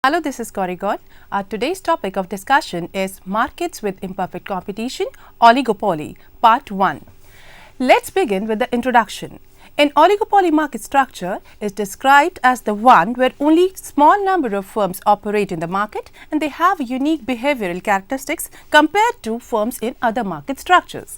Hello, this is Gauri. Our today's topic of discussion is Markets with Imperfect Competition, Oligopoly, Part 1. Let's begin with the introduction. An oligopoly market structure is described as the one where only small number of firms operate in the market and they have unique behavioral characteristics compared to firms in other market structures.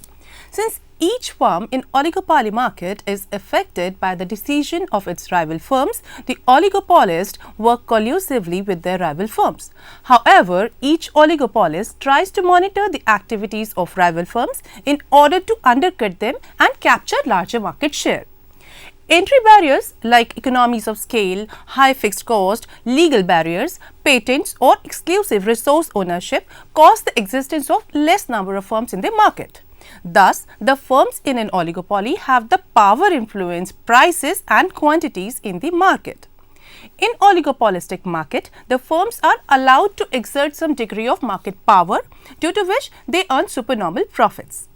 Since each firm in oligopoly market is affected by the decision of its rival firms, the oligopolists work collusively with their rival firms. However, each oligopolist tries to monitor the activities of rival firms in order to undercut them and capture larger market share. Entry barriers like economies of scale, high fixed cost, legal barriers, patents or exclusive resource ownership cause the existence of less number of firms in the market. Thus, the firms in an oligopoly have the power influence prices and quantities in the market. In oligopolistic market, the firms are allowed to exert some degree of market power due to which they earn supernormal profits.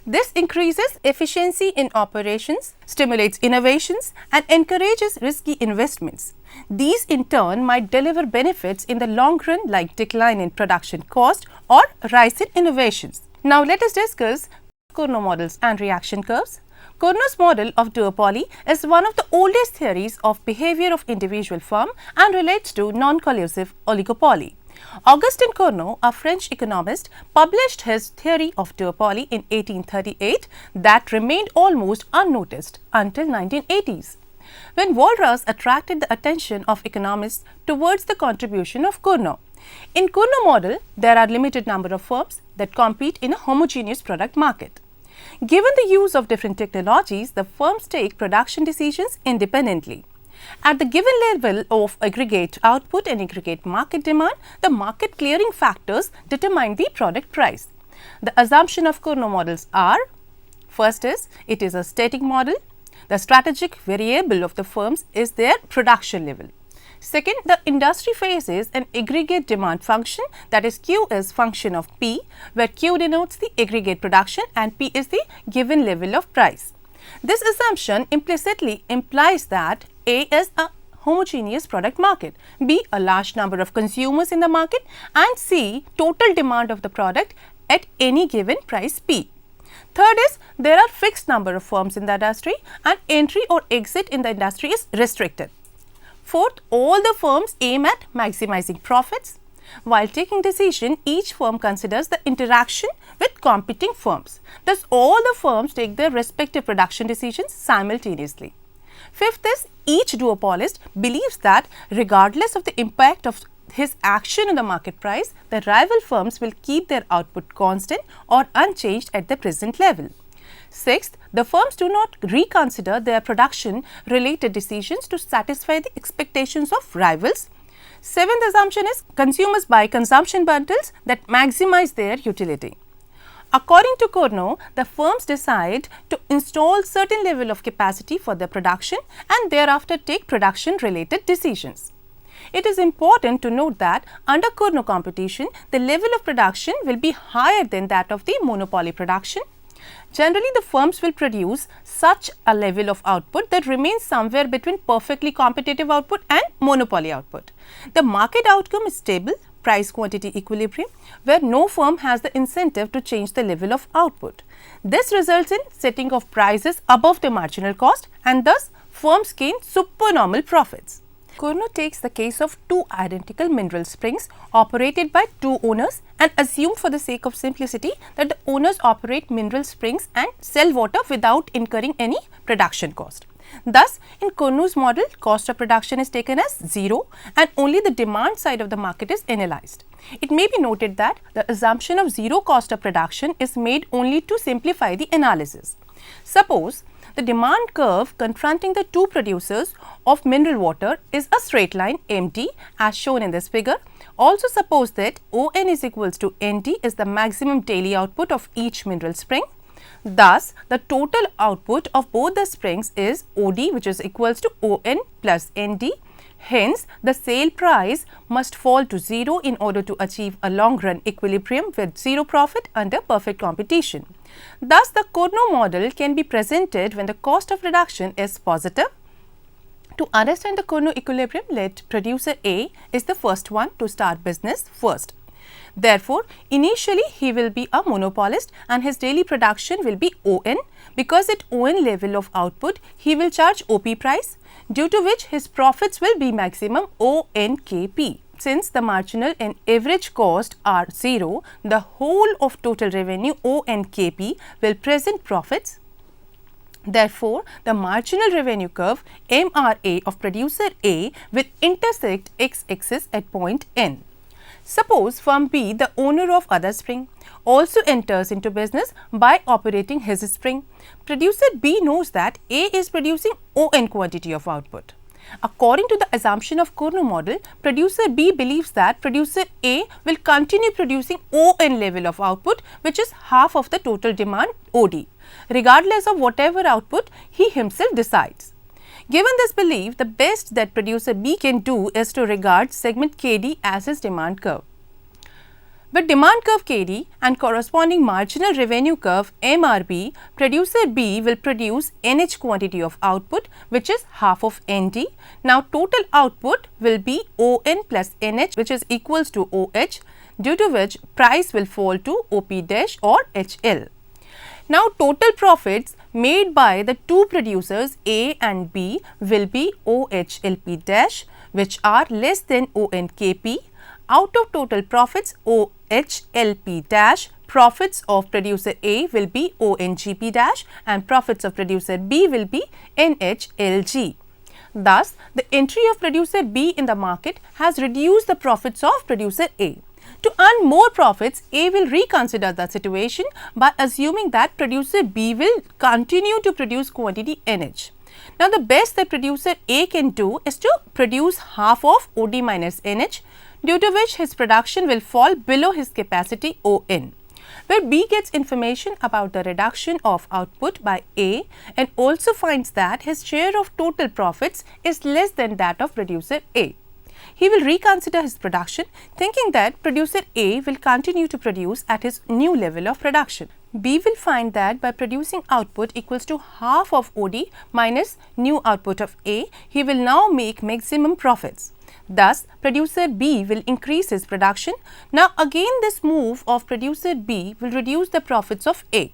This increases efficiency in operations, stimulates innovations and encourages risky investments. These in turn might deliver benefits in the long run like decline in production cost or rise in innovations. Now let us discuss Cournot models and reaction curves. Cournot's model of duopoly is one of the oldest theories of behavior of individual firm and relates to non-collusive oligopoly. Augustin Cournot, a French economist, published his theory of duopoly in 1838 that remained almost unnoticed until 1980s. When Walras attracted the attention of economists towards the contribution of Cournot. In Cournot model, there are limited number of firms that compete in a homogeneous product market. Given the use of different technologies, the firms take production decisions independently. At the given level of aggregate output and aggregate market demand, the market clearing factors determine the product price. The assumption of Cournot models are: first is, it is a static model. The strategic variable of the firms is their production level. Second, the industry faces an aggregate demand function, that is Q is function of P, where Q denotes the aggregate production and P is the given level of price. This assumption implicitly implies that A is a homogeneous product market, B a large number of consumers in the market and C total demand of the product at any given price P. Third is, there are fixed number of firms in the industry and entry or exit in the industry is restricted. Fourth, all the firms aim at maximizing profits. While taking decision, each firm considers the interaction with competing firms. Thus, all the firms take their respective production decisions simultaneously. Fifth is, each duopolist believes that regardless of the impact of his action on the market price, the rival firms will keep their output constant or unchanged at the present level. Sixth, the firms do not reconsider their production related decisions to satisfy the expectations of rivals. Seventh assumption is, consumers buy consumption bundles that maximize their utility. According to Cournot, the firms decide to install certain level of capacity for their production and thereafter take production related decisions. It is important to note that under Cournot competition, the level of production will be higher than that of the monopoly production. Generally, the firms will produce such a level of output that remains somewhere between perfectly competitive output and monopoly output. The market outcome is stable, price quantity equilibrium, where no firm has the incentive to change the level of output. This results in setting of prices above the marginal cost and thus firms gain supernormal profits. Cournot takes the case of two identical mineral springs operated by two owners and assume for the sake of simplicity that the owners operate mineral springs and sell water without incurring any production cost. Thus, in Cournot's model, cost of production is taken as zero and only the demand side of the market is analyzed. It may be noted that the assumption of zero cost of production is made only to simplify the analysis. Suppose the demand curve confronting the two producers of mineral water is a straight line MT as shown in this figure. Also suppose that ON is equals to NT is the maximum daily output of each mineral spring. Thus, the total output of both the springs is OD, which is equals to ON plus ND. Hence, the sale price must fall to zero in order to achieve a long run equilibrium with zero profit under perfect competition. Thus, the Cournot model can be presented when the cost of reduction is positive To understand the Cournot equilibrium, let producer A is the first one to start business first. Therefore, initially he will be a monopolist and his daily production will be ON. Because at ON level of output, he will charge OP price, due to which his profits will be maximum ONKP. Since the marginal and average cost are 0, the whole of total revenue ONKP will present profits. Therefore, the marginal revenue curve MRA of producer A will intersect x-axis at point N. Suppose firm B, the owner of other spring, also enters into business by operating his spring. Producer B knows that A is producing ON quantity of output. According to the assumption of Cournot model, producer B believes that producer A will continue producing ON level of output, which is half of the total demand OD, regardless of whatever output he himself decides. Given this belief, the best that producer B can do is to regard segment KD as his demand curve. With demand curve KD and corresponding marginal revenue curve MRB, producer B will produce NH quantity of output, which is half of ND. Now, total output will be ON plus NH, which is equals to OH, due to which price will fall to OP dash or HL. Now, total profits made by the two producers A and B will be OHLP dash, which are less than ONKP. Out of total profits OHLP dash, profits of producer A will be ONGP dash and profits of producer B will be NHLG. Thus, the entry of producer B in the market has reduced the profits of producer A. To earn more profits, A will reconsider the situation by assuming that producer B will continue to produce quantity NH. Now, the best that producer A can do is to produce half of OD minus NH, due to which his production will fall below his capacity ON, where B gets information about the reduction of output by A and also finds that his share of total profits is less than that of producer A. He will reconsider his production, thinking that producer A will continue to produce at his new level of production. B will find that by producing output equals to half of OD minus new output of A, he will now make maximum profits. Thus, producer B will increase his production. Now, again this move of producer B will reduce the profits of A.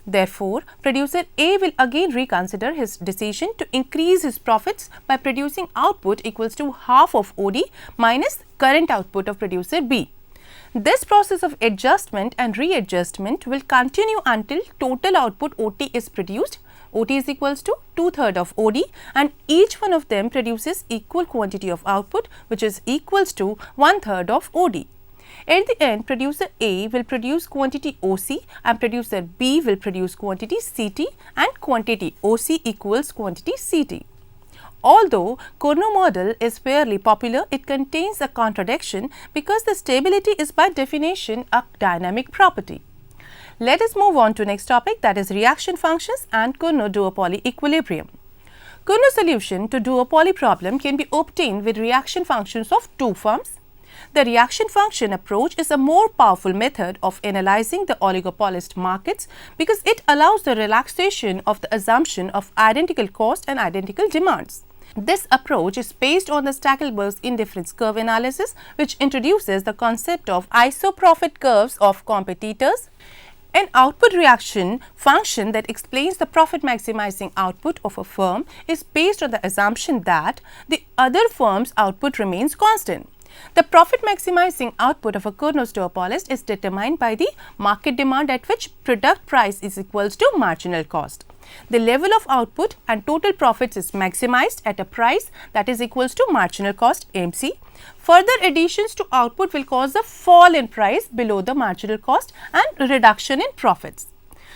Therefore, producer A will again reconsider his decision to increase his profits by producing output equals to half of OD minus current output of producer B. This process of adjustment and readjustment will continue until total output OT is produced. OT is equals to 2/3 of OD and each one of them produces equal quantity of output, which is equals to 1/3 of OD. At the end, producer A will produce quantity OC and producer B will produce quantity CT and quantity OC equals quantity CT. Although Cournot model is fairly popular, it contains a contradiction because the stability is by definition a dynamic property. Let us move on to next topic, that is reaction functions and Cournot duopoly equilibrium. Cournot solution to duopoly problem can be obtained with reaction functions of two forms. The reaction function approach is a more powerful method of analyzing the oligopolist markets because it allows the relaxation of the assumption of identical cost and identical demands. This approach is based on the Stackelberg's indifference curve analysis, which introduces the concept of isoprofit curves of competitors. An output reaction function that explains the profit maximizing output of a firm is based on the assumption that the other firm's output remains constant. The profit maximizing output of a Cournot duopolist is determined by the market demand at which product price is equals to marginal cost. The level of output and total profits is maximized at a price that is equals to marginal cost MC. Further additions to output will cause a fall in price below the marginal cost and reduction in profits.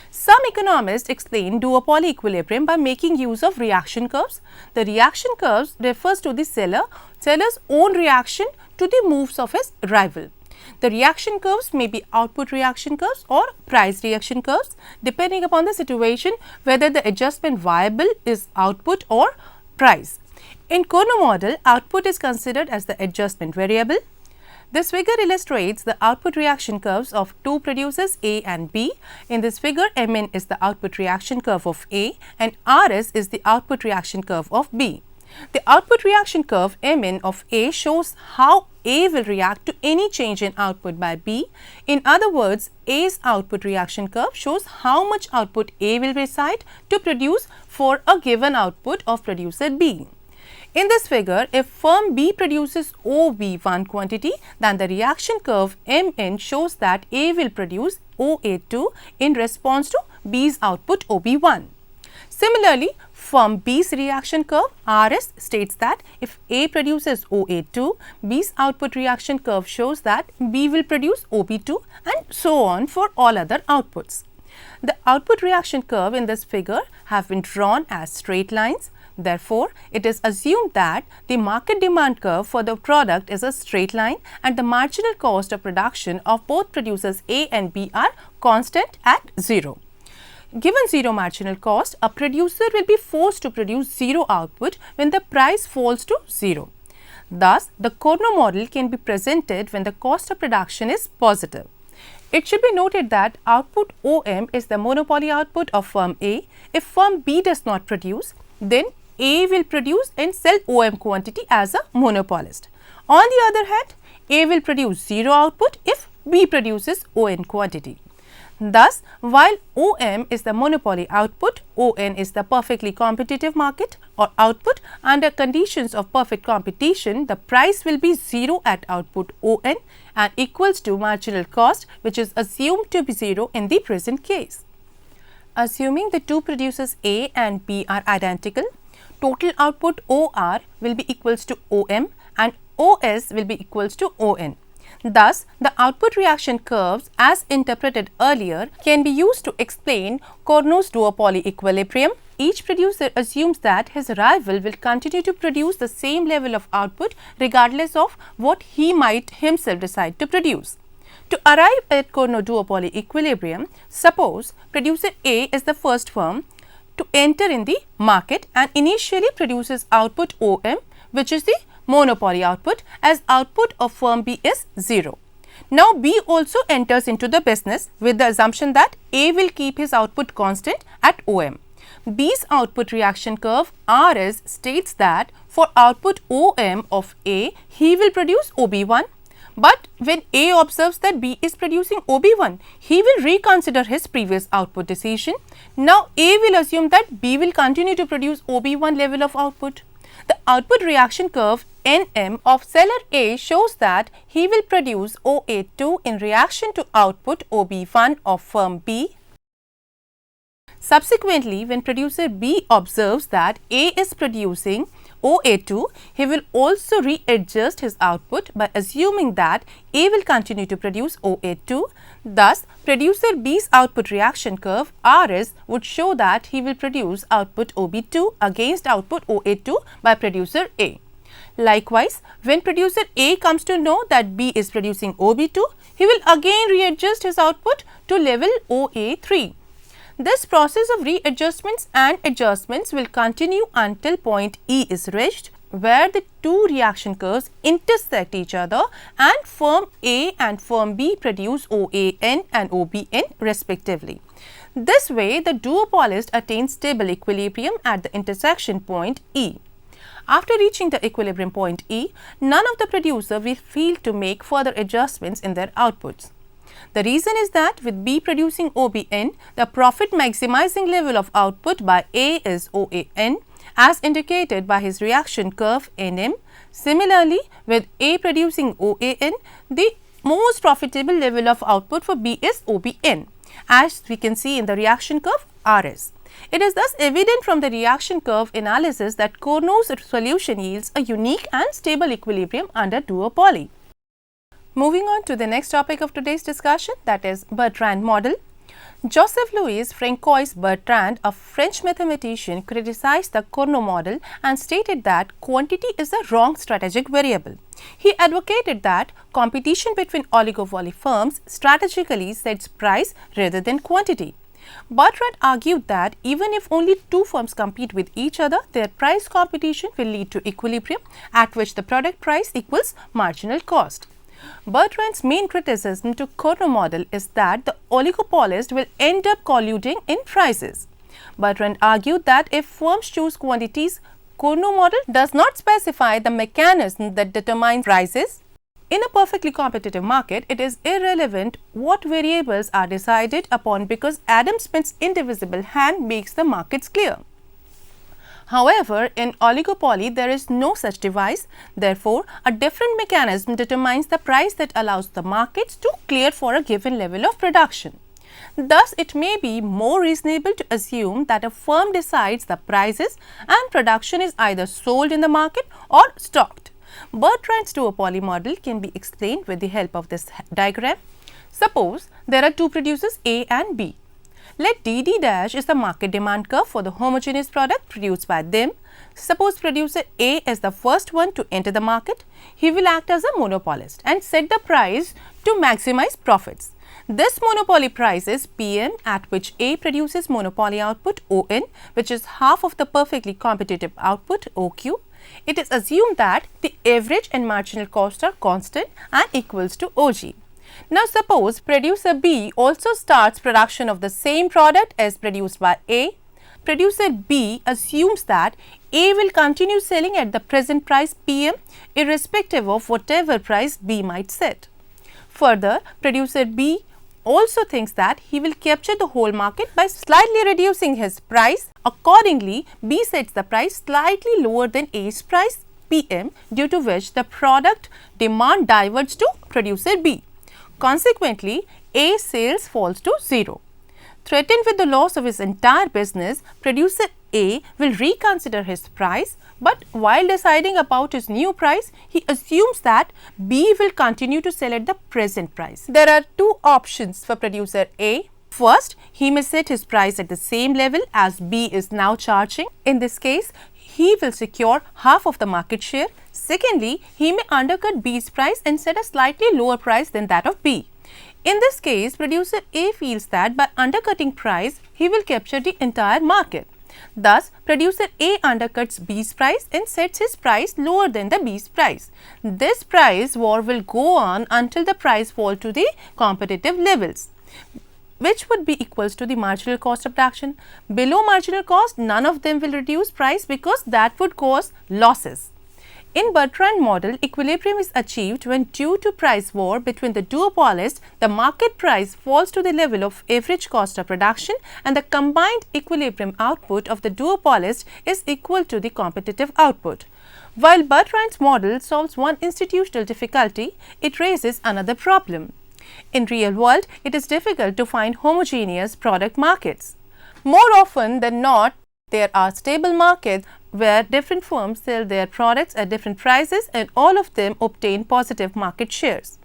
Some economists explain duopoly equilibrium by making use of reaction curves. The reaction curves refers to the seller's own reaction to the moves of his rival. The reaction curves may be output reaction curves or price reaction curves, depending upon the situation whether the adjustment variable is output or price. In Cournot model, output is considered as the adjustment variable. This figure illustrates the output reaction curves of two producers A and B. In this figure, Mn is the output reaction curve of A and Rs is the output reaction curve of B. The output reaction curve Mn of A shows how A will react to any change in output by B. In other words, A's output reaction curve shows how much output A will recite to produce for a given output of producer B. In this figure, if firm B produces OB1 quantity, then the reaction curve Mn shows that A will produce OA2 in response to B's output OB1. Similarly, firm B's reaction curve Rs states that if A produces OA2, B's output reaction curve shows that B will produce OB2 and so on for all other outputs. The output reaction curve in this figure have been drawn as straight lines. Therefore, it is assumed that the market demand curve for the product is a straight line and the marginal cost of production of both producers A and B are constant at 0. Given 0 marginal cost, a producer will be forced to produce 0 output when the price falls to 0. Thus, the Cournot model can be presented when the cost of production is positive. It should be noted that output OM is the monopoly output of firm A. If firm B does not produce, then A will produce and sell OM quantity as a monopolist. On the other hand, A will produce 0 output if B produces ON quantity. Thus, while OM is the monopoly output, ON is the perfectly competitive market or output. Under conditions of perfect competition, the price will be 0 at output ON and equals to marginal cost, which is assumed to be 0 in the present case. Assuming the two producers A and B are identical, total output OR will be equals to OM and OS will be equals to ON. Thus, the output reaction curves as interpreted earlier can be used to explain Cournot's duopoly equilibrium. Each producer assumes that his rival will continue to produce the same level of output regardless of what he might himself decide to produce. To arrive at Cournot duopoly equilibrium, suppose producer A is the first firm to enter in the market and initially produces output OM, which is the monopoly output, as output of firm B is 0. Now, B also enters into the business with the assumption that A will keep his output constant at OM. B's output reaction curve Rs states that for output OM of A, he will produce OB1. But when A observes that B is producing OB1, he will reconsider his previous output decision. Now, A will assume that B will continue to produce OB1 level of output. The output reaction curve Nm of seller A shows that he will produce OA2 in reaction to output OB1 of firm B. Subsequently, when producer B observes that A is producing OA2, he will also readjust his output by assuming that A will continue to produce OA2. Thus, producer B's output reaction curve Rs would show that he will produce output OB2 against output OA2 by producer A. Likewise, when producer A comes to know that B is producing OB2, he will again readjust his output to level OA3. This process of readjustments and adjustments will continue until point E is reached, where the two reaction curves intersect each other and firm A and firm B produce OAN and OBN respectively. This way, the duopolist attains stable equilibrium at the intersection point E. After reaching the equilibrium point E, none of the producer will feel to make further adjustments in their outputs. The reason is that with B producing OBN, the profit maximizing level of output by A is OAN, as indicated by his reaction curve Nm. Similarly, with A producing OAN, the most profitable level of output for B is OBN, as we can see in the reaction curve Rs. It is thus evident from the reaction curve analysis that Cournot's solution yields a unique and stable equilibrium under duopoly. Moving on to the next topic of today's discussion, that is Bertrand model. Joseph-Louis Francois Bertrand, a French mathematician, criticized the Cournot model and stated that quantity is a wrong strategic variable. He advocated that competition between oligopoly firms strategically sets price rather than quantity. Bertrand argued that even if only two firms compete with each other, their price competition will lead to equilibrium at which the product price equals marginal cost. Bertrand's main criticism to Cournot model is that the oligopolist will end up colluding in prices. Bertrand argued that if firms choose quantities Cournot model does not specify the mechanism that determines prices. In a perfectly competitive market, it is irrelevant what variables are decided upon because Adam Smith's indivisible hand makes the markets clear. However, in oligopoly, there is no such device. Therefore, a different mechanism determines the price that allows the markets to clear for a given level of production. Thus, it may be more reasonable to assume that a firm decides the prices and production is either sold in the market or stocked. Bertrand's duopoly model can be explained with the help of this diagram. Suppose there are two producers A and B. Let DD dash is the market demand curve for the homogeneous product produced by them. Suppose producer A is the first one to enter the market. He will act as a monopolist and set the price to maximize profits. This monopoly price is PM, at which A produces monopoly output ON, which is half of the perfectly competitive output OQ. It is assumed that the average and marginal costs are constant and equals to OG. Now, suppose producer B also starts production of the same product as produced by A. Producer B assumes that A will continue selling at the present price PM irrespective of whatever price B might set. Further, producer B also thinks that he will capture the whole market by slightly reducing his price. Accordingly, B sets the price slightly lower than A's price PM, due to which the product demand diverges to producer B. Consequently, A's sales falls to 0. Threatened with the loss of his entire business, producer A will reconsider his price, but while deciding about his new price, he assumes that B will continue to sell at the present price. There are two options for producer A. First, he may set his price at the same level as B is now charging. In this case, he will secure half of the market share. Secondly, he may undercut B's price and set a slightly lower price than that of B. In this case, producer A feels that by undercutting price, he will capture the entire market. Thus, producer A undercuts B's price and sets his price lower than the B's price. This price war will go on until the price falls to the competitive levels, which would be equals to the marginal cost of production. Below marginal cost, none of them will reduce price because that would cause losses. In Bertrand model, equilibrium is achieved when due to price war between the duopolists, the market price falls to the level of average cost of production and the combined equilibrium output of the duopolist is equal to the competitive output. While Bertrand's model solves one institutional difficulty, it raises another problem. In real world, it is difficult to find homogeneous product markets. More often than not, there are stable markets where different firms sell their products at different prices and all of them obtain positive market shares.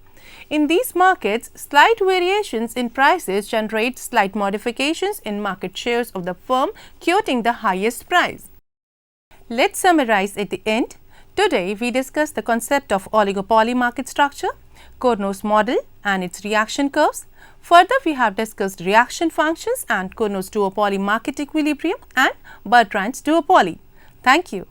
In these markets, slight variations in prices generate slight modifications in market shares of the firm quoting the highest price. Let's summarize at the end. Today, we discussed the concept of oligopoly market structure, Cournot's model and its reaction curves. Further, we have discussed reaction functions and Cournot's duopoly market equilibrium and Bertrand's duopoly. Thank you.